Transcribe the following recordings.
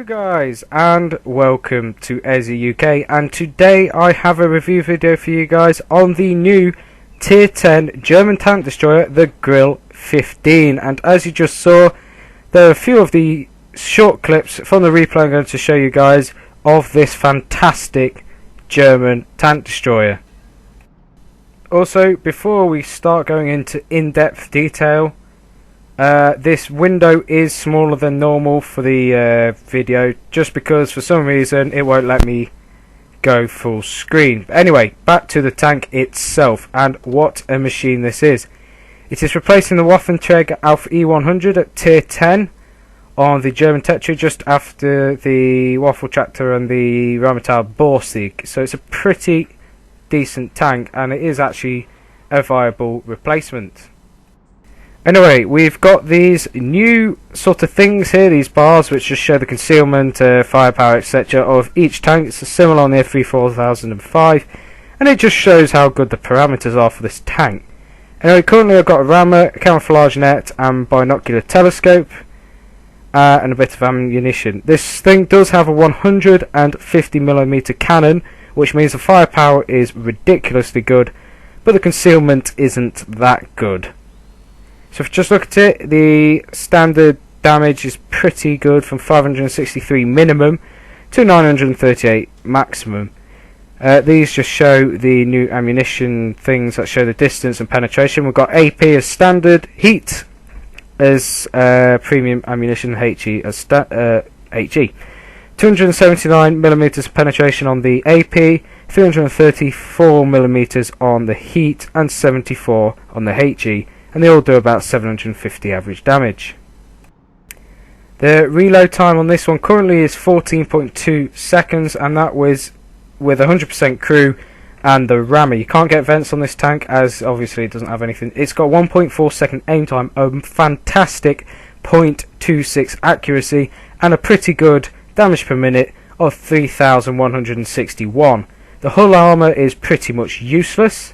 Guys, and welcome to Ezzi-UK, and today I have a review video for you guys on the new Tier 10 German tank destroyer, the Grille 15. And as you just saw, there are a few of the short clips from the replay I'm going to show you guys of this fantastic German tank destroyer. Also, before we start going into in-depth detail, this window is smaller than normal for the video, just because for some reason it won't let me go full screen. But anyway, back to the tank itself, and what a machine this is. It is replacing the Waffenträger Alpha E100 at Tier 10 on the German Tetra, just after the Waffle Tractor and the Rheinmetall Borsig. So it's a pretty decent tank, and it is actually a viable replacement. Anyway, we've got these new sort of things here, these bars, which just show the concealment, firepower, etc. of each tank. It's similar on the F3 and it just shows how good the parameters are for this tank. Anyway, currently I've got a rammer, a camouflage net, and binocular telescope, and a bit of ammunition. This thing does have a 150mm cannon, which means the firepower is ridiculously good, but the concealment isn't that good. So if you just look at it, the standard damage is pretty good, from 563 minimum to 938 maximum. These just show the new ammunition things that show the distance and penetration. We've got AP as standard, heat as premium ammunition, HE as HE. 279mm penetration on the AP, 334mm on the heat, and 74 on the HE. And they all do about 750 average damage. The reload time on this one currently is 14.2 seconds, and that was with 100% crew and the rammer. You can't get vents on this tank, as obviously it doesn't have anything. It's got 1.4 second aim time, a fantastic 0.26 accuracy, and a pretty good damage per minute of 3,161. The hull armour is pretty much useless,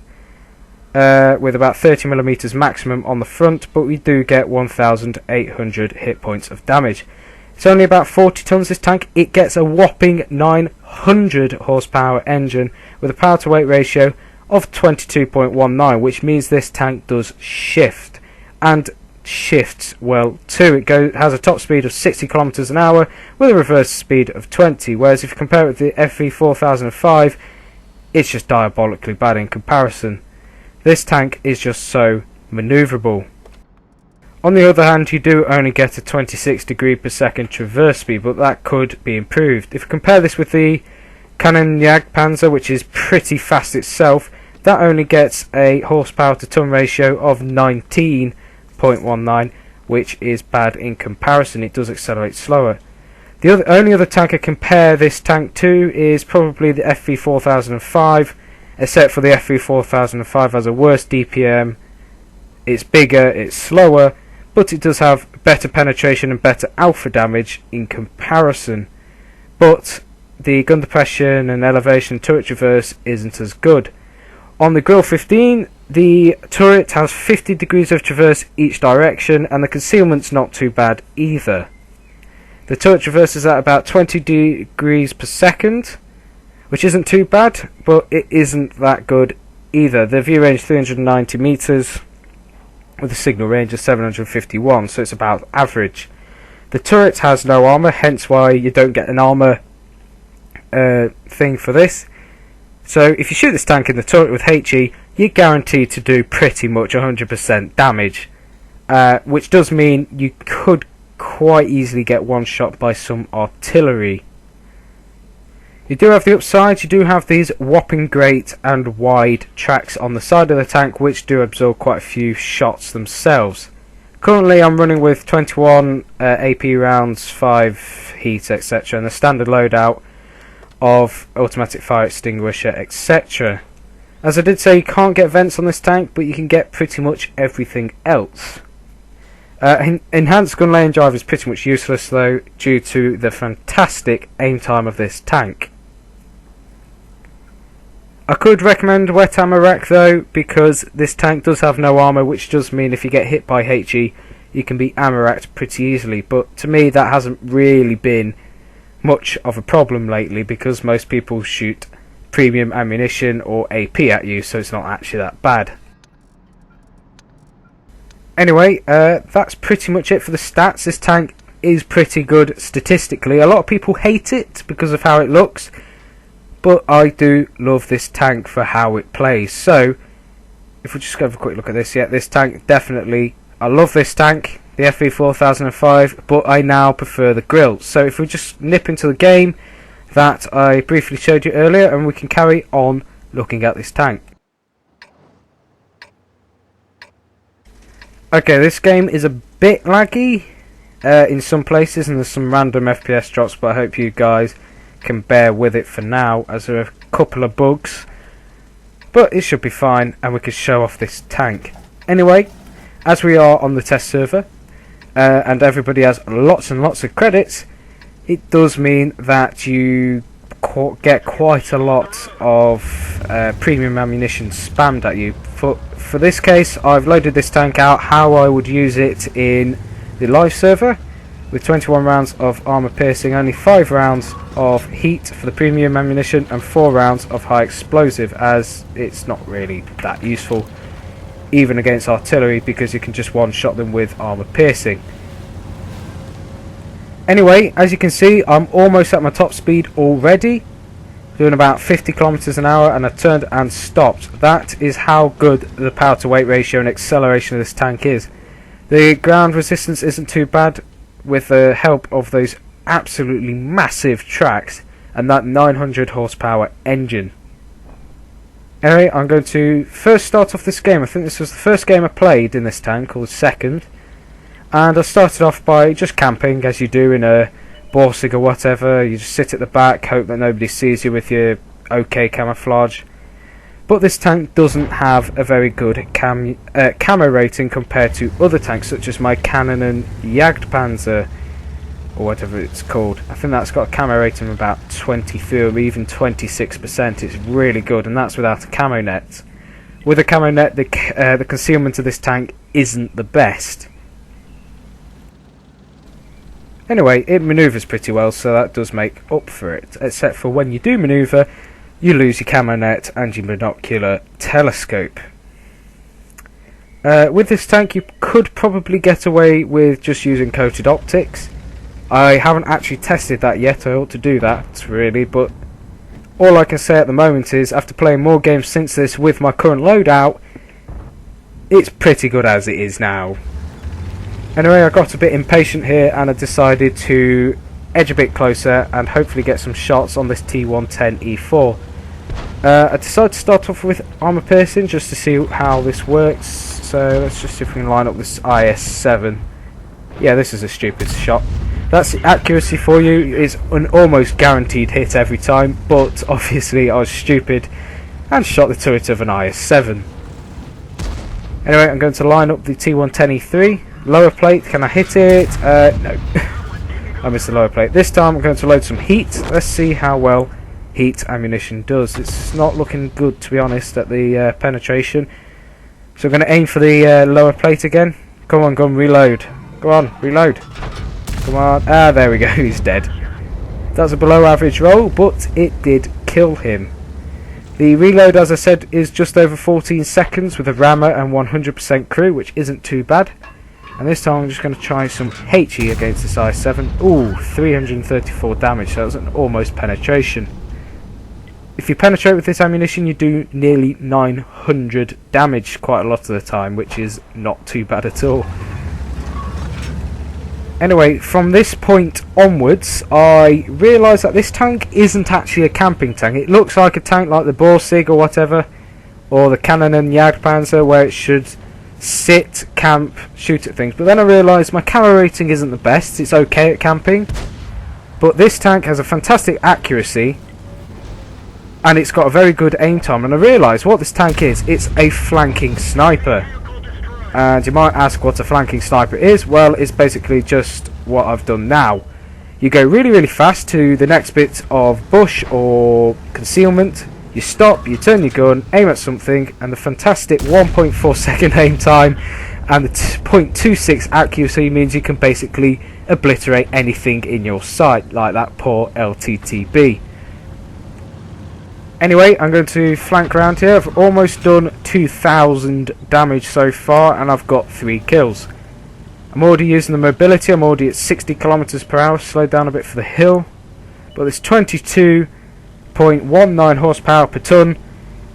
with about 30mm maximum on the front, but we do get 1,800 hit points of damage. It's only about 40 tons, this tank. It gets a whopping 900 horsepower engine with a power to weight ratio of 22.19, which means this tank does shift, and shifts well too. It has a top speed of 60 kilometers an hour with a reverse speed of 20, whereas if you compare it with the F3 it's just diabolically bad in comparison. This tank is just so manoeuvrable. On the other hand, you do only get a 26 degree per second traverse speed, but that could be improved. If you compare this with the Canon Jagdpanzer, which is pretty fast itself, that only gets a horsepower to ton ratio of 19.19, which is bad in comparison. It does accelerate slower. The only other tank I compare this tank to is probably the F3 except for the F3 has a worse DPM, it's bigger, it's slower, but it does have better penetration and better alpha damage in comparison. But the gun depression and elevation turret traverse isn't as good. On the Grille 15, the turret has 50 degrees of traverse each direction, and the concealment's not too bad either. The turret traverse is at about 20 degrees per second, which isn't too bad, but it isn't that good either. The view range 390 meters with a signal range of 751, so it's about average. The turret has no armor, hence why you don't get an armor thing for this. So if you shoot this tank in the turret with HE, you're guaranteed to do pretty much 100% damage, which does mean you could quite easily get one shot by some artillery. You do have the upsides. You do have these whopping great and wide tracks on the side of the tank, which do absorb quite a few shots themselves. Currently I'm running with 21 AP rounds, 5 heat, etc., and the standard loadout of automatic fire extinguisher, etc. As I did say, you can't get vents on this tank, but you can get pretty much everything else. Enhanced gun lane drive is pretty much useless though, due to the fantastic aim time of this tank. I could recommend wet ammo rack though, because this tank does have no armor, which does mean if you get hit by HE, you can be ammo racked pretty easily. But to me, that hasn't really been much of a problem lately, because most people shoot premium ammunition or AP at you, so it's not actually that bad. Anyway, that's pretty much it for the stats. This tank is pretty good statistically. A lot of people hate it because of how it looks, but I do love this tank for how it plays. So if we just go have a quick look at this, yeah, this tank definitely, I love this tank, the FV4005, but I now prefer the Grille. So if we just nip into the game that I briefly showed you earlier, and we can carry on looking at this tank. Okay, this game is a bit laggy in some places, and there's some random FPS drops, but I hope you guys can bear with it for now, as there are a couple of bugs. But it should be fine, and we can show off this tank. Anyway, as we are on the test server, and everybody has lots and lots of credits, it does mean that you get quite a lot of premium ammunition spammed at you. For this case, I've loaded this tank out how I would use it in the live server, with 21 rounds of armor piercing, only 5 rounds of heat for the premium ammunition, and 4 rounds of high explosive, as it's not really that useful even against artillery, because you can just one-shot them with armor piercing. Anyway, as you can see, I'm almost at my top speed already, doing about 50 kilometers an hour, and I turned and stopped. That is how good the power to weight ratio and acceleration of this tank is. The ground resistance isn't too bad, with the help of those absolutely massive tracks and that 900 horsepower engine. Anyway, I'm going to first start off this game. I think this was the first game I played in this tank, or the second, and I started off by just camping, as you do in a Borsig or whatever. You just sit at the back, hope that nobody sees you with your OK camouflage. But this tank doesn't have a very good camo rating compared to other tanks, such as my Cannon and Jagdpanzer, or whatever it's called. I think that's got a camo rating of about 23 or even 26%. It's really good, and that's without a camo net. With a camo net, the concealment of this tank isn't the best. Anyway, it manoeuvres pretty well, so that does make up for it, except for when you do manoeuvre, you lose your camo net and your binocular telescope. With this tank, you could probably get away with just using coated optics. I haven't actually tested that yet. I ought to do that, really, but all I can say at the moment is, after playing more games since this with my current loadout, it's pretty good as it is now. Anyway, I got a bit impatient here, and I decided to edge a bit closer and hopefully get some shots on this T110E4. I decided to start off with armor piercing just to see how this works. So let's just see if we can line up this IS-7. Yeah, this is a stupid shot. That's the accuracy for you. It's an almost guaranteed hit every time, but obviously I was stupid and shot the turret of an IS-7. Anyway, I'm going to line up the T110E3. Lower plate, can I hit it? No. I missed the lower plate. This time I'm going to load some heat. Let's see how well heat ammunition does. It's not looking good, to be honest, at the penetration. So I'm going to aim for the lower plate again. Come on, gun, reload. Go on, reload. Come on. Ah, there we go. He's dead. That's a below average roll, but it did kill him. The reload, as I said, is just over 14 seconds with a rammer and 100% crew, which isn't too bad. And this time I'm just going to try some HE against this I-7. Ooh, 334 damage, so that was an almost penetration. If you penetrate with this ammunition, you do nearly 900 damage quite a lot of the time, which is not too bad at all. Anyway, from this point onwards, I realised that this tank isn't actually a camping tank. It looks like a tank like the Borsig or whatever, or the Cannon and Jagdpanzer, where it should sit, camp, shoot at things. But then I realised my camo rating isn't the best. It's okay at camping, but this tank has a fantastic accuracy, and it's got a very good aim time. And I realised what this tank is. It's a flanking sniper. And you might ask what a flanking sniper is. Well, it's basically just what I've done now. You go really, really fast to the next bit of bush or concealment. You stop, you turn your gun, aim at something, and the fantastic 1.4 second aim time and the 0.26 accuracy means you can basically obliterate anything in your sight, like that poor LTTB. Anyway, I'm going to flank around here. I've almost done 2,000 damage so far, and I've got 3 kills. I'm already using the mobility. I'm already at 60 kilometers per hour. Slowed down a bit for the hill, but this 22.19 horsepower per ton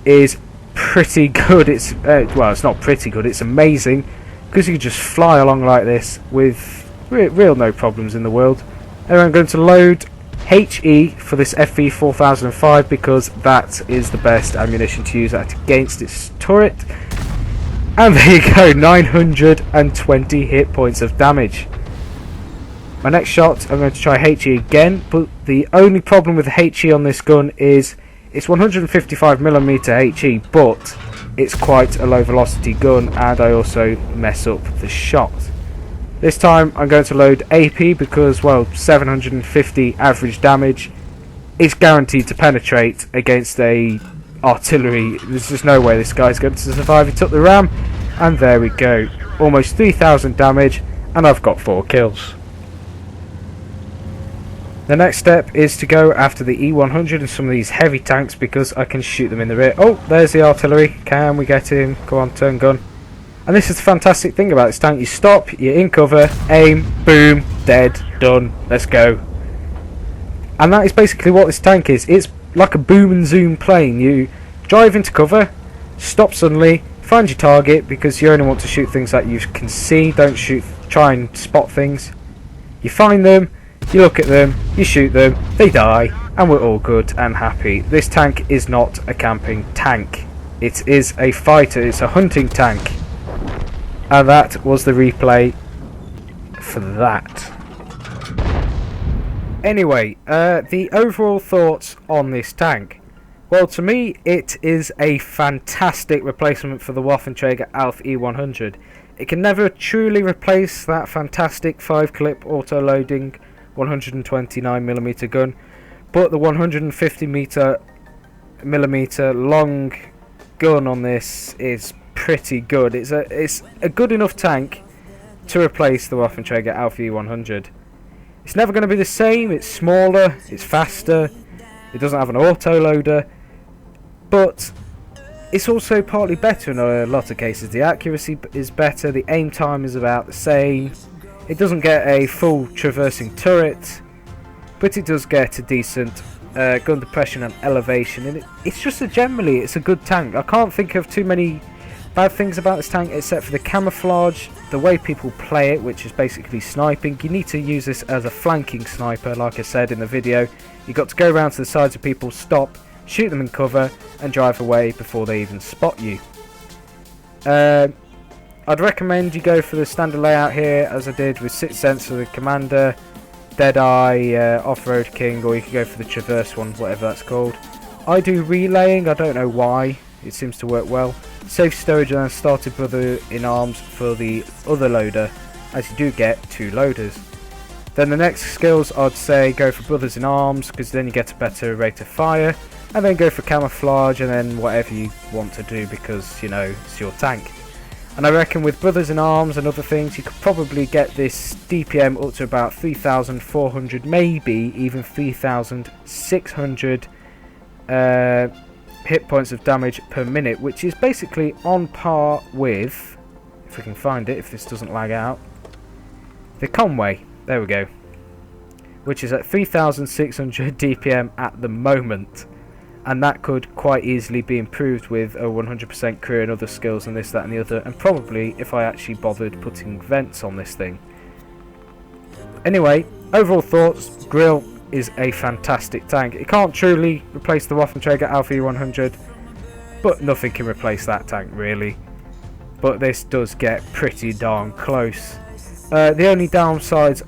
is pretty good. It's well, it's not pretty good. It's amazing, because you can just fly along like this with real no problems in the world. Anyway, I'm going to load HE for this FE 4005 because that is the best ammunition to use against its turret. And there you go, 920 hit points of damage. My next shot, I'm going to try HE again, but the only problem with the HE on this gun is it's 155mm HE, but it's quite a low velocity gun, and I also mess up the shot. This time I'm going to load AP because, well, 750 average damage is guaranteed to penetrate against a artillery. There's just no way this guy's going to survive. He took the ram, and there we go. Almost 3,000 damage, and I've got 4 kills. The next step is to go after the E100 and some of these heavy tanks because I can shoot them in the rear. Oh, there's the artillery. Can we get him? Go on, turn gun. And this is the fantastic thing about this tank. You stop, you're in cover, aim, boom, dead, done, let's go. And that is basically what this tank is. It's like a boom and zoom plane. You drive into cover, stop suddenly, find your target, because you only want to shoot things that you can see. Don't try and spot things. You find them, you look at them, you shoot them, they die, and we're all good and happy. This tank is not a camping tank. It is a fighter, it's a hunting tank. And that was the replay for that. Anyway, the overall thoughts on this tank. Well, to me, it is a fantastic replacement for the Waffenträger Alf E100. It can never truly replace that fantastic 5-clip auto-loading 129mm gun, but the 150mm long gun on this is pretty good. It's a good enough tank to replace the Waffenträger Alf E100. It's never going to be the same. It's smaller, it's faster, it doesn't have an auto-loader, but it's also partly better in a lot of cases. The accuracy is better, the aim time is about the same. It doesn't get a full traversing turret, but it does get a decent gun depression and elevation, and it's just generally it's a good tank. I can't think of too many bad things about this tank except for the camouflage, the way people play it, which is basically sniping. You need to use this as a flanking sniper, like I said in the video. You've got to go around to the sides of people, stop, shoot them in cover, and drive away before they even spot you. I'd recommend you go for the standard layout here, as I did with 6th Sense for the Commander, Deadeye, Off-Road King, or you can go for the Traverse one, whatever that's called. I do relaying, I don't know why, it seems to work well. Safe stowage and then started Brother in Arms for the other loader, as you do get 2 loaders. Then the next skills, I'd say go for Brothers in Arms, because then you get a better rate of fire, and then go for camouflage, and then whatever you want to do, because, you know, it's your tank. And I reckon with Brothers in Arms and other things, you could probably get this DPM up to about 3,400, maybe even 3,600 hit points of damage per minute, which is basically on par with, if we can find it, if this doesn't lag out, the Conway. There we go, which is at 3,600 DPM at the moment, and that could quite easily be improved with a 100% crew and other skills and this, that and the other, and probably if I actually bothered putting vents on this thing. Anyway, overall thoughts, Grille is a fantastic tank. It can't truly replace the Waffenträger Alf E100, but nothing can replace that tank really. But this does get pretty darn close. The only downsides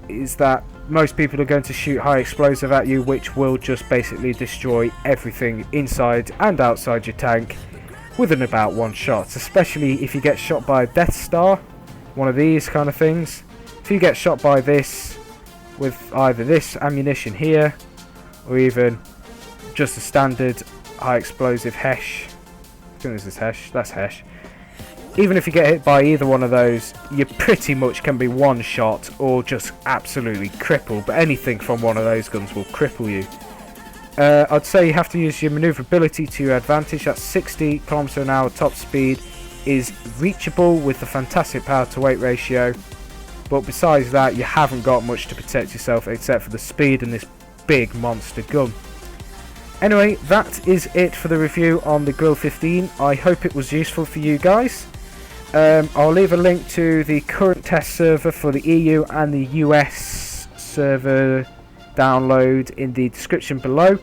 is that most people are going to shoot high explosive at you, which will just basically destroy everything inside and outside your tank within about one shot, especially if you get shot by a Death Star, one of these kind of things. If you get shot by this with either this ammunition here or even just a standard high explosive Hesh, I think this is Hesh, that's Hesh, Even if you get hit by either one of those, you pretty much can be one shot or just absolutely crippled, but anything from one of those guns will cripple you. I'd say you have to use your manoeuvrability to your advantage. That 60 km/h top speed is reachable with the fantastic power to weight ratio, but besides that you haven't got much to protect yourself except for the speed and this big monster gun. Anyway, that is it for the review on the Grille 15. I hope it was useful for you guys. I'll leave a link to the current test server for the EU and the US server download in the description below,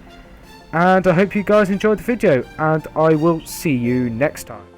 and I hope you guys enjoyed the video, and I will see you next time.